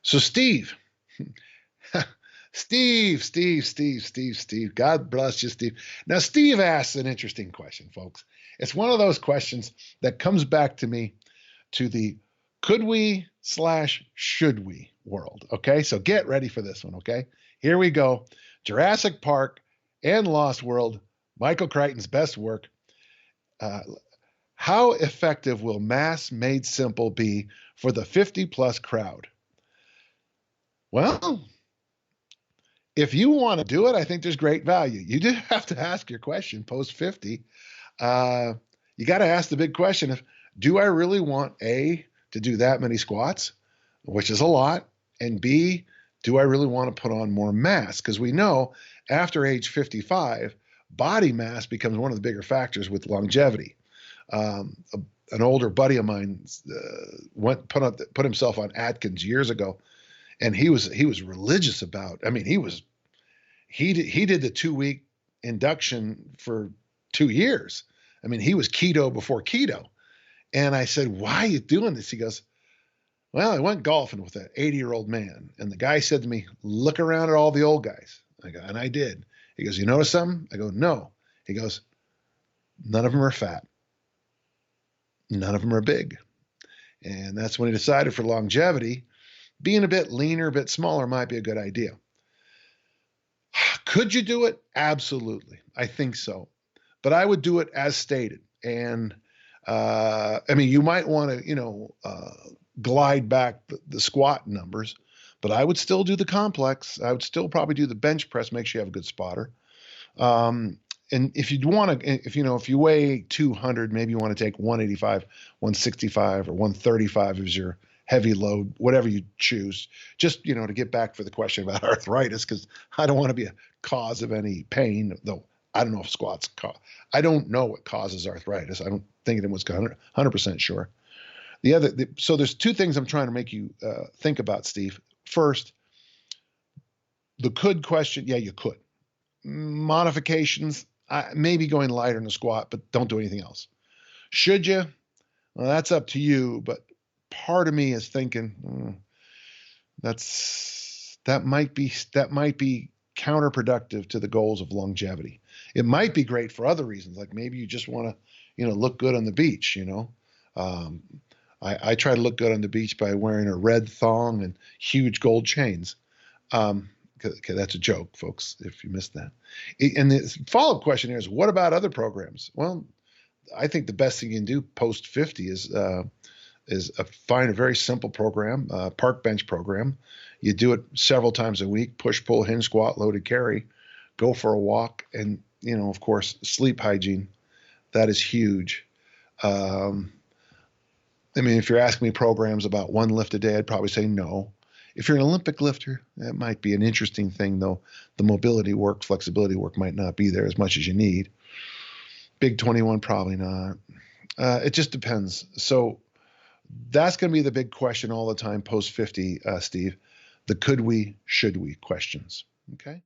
So Steve, Steve. God bless you, Steve. Now, Steve asks an interesting question, folks. It's one of those questions that comes back to me to the could we / should we world. Okay, so get ready for this one. Okay, here we go. Jurassic Park and Lost World, Michael Crichton's best work. How effective will mass made simple be for the 50 plus crowd? Well, if you want to do it, I think there's great value. You do have to ask your question post 50. You got to ask the big question of, do I really want A, to do that many squats, which is a lot, and B, do I really want to put on more mass? Because we know after age 55, body mass becomes one of the bigger factors with longevity. An older buddy of mine put himself on Atkins years ago, and he was religious about. I mean, he did the 2-week induction for 2 years. I mean, he was keto before keto. And I said, why are you doing this? He goes, well, I went golfing with an 80-year-old man. And the guy said to me, look around at all the old guys. I go, and I did. He goes, you notice something? I go, no. He goes, none of them are fat. None of them are big. And that's when he decided for longevity, being a bit leaner, a bit smaller might be a good idea. Could you do it? Absolutely. I think so. But I would do it as stated. And I mean, you might want to, glide back the squat numbers, but I would still do the complex. I would still probably do the bench press, make sure you have a good spotter. And if you want to, if you weigh 200, maybe you want to take 185, 165, or 135 as your heavy load, whatever you choose, just, to get back for the question about arthritis, because I don't want to be a cause of any pain, though I don't know if squats I don't know what causes arthritis. I don't think anyone's 100% sure. So there's two things I'm trying to make you think about, Steve. First, the could question. Yeah, you could. Modifications, maybe going lighter in the squat, but don't do anything else. Should you? Well, that's up to you, but part of me is thinking that might be counterproductive to the goals of longevity. It might be great for other reasons, like maybe you just want to, look good on the beach. I try to look good on the beach by wearing a red thong and huge gold chains. Okay, that's a joke, folks, if you missed that. And the follow-up question here is, what about other programs? Well, I think the best thing you can do post 50 is find a very simple program, park bench program. You do it several times a week, push, pull, hinge, squat, loaded carry, go for a walk, and, of course, sleep hygiene. That is huge. I mean, if you're asking me programs about one lift a day, I'd probably say no. If you're an Olympic lifter, that might be an interesting thing, though the mobility work, flexibility work might not be there as much as you need. Big 21, probably not. It just depends. So that's going to be the big question all the time post 50, Steve. The could we, should we questions. Okay.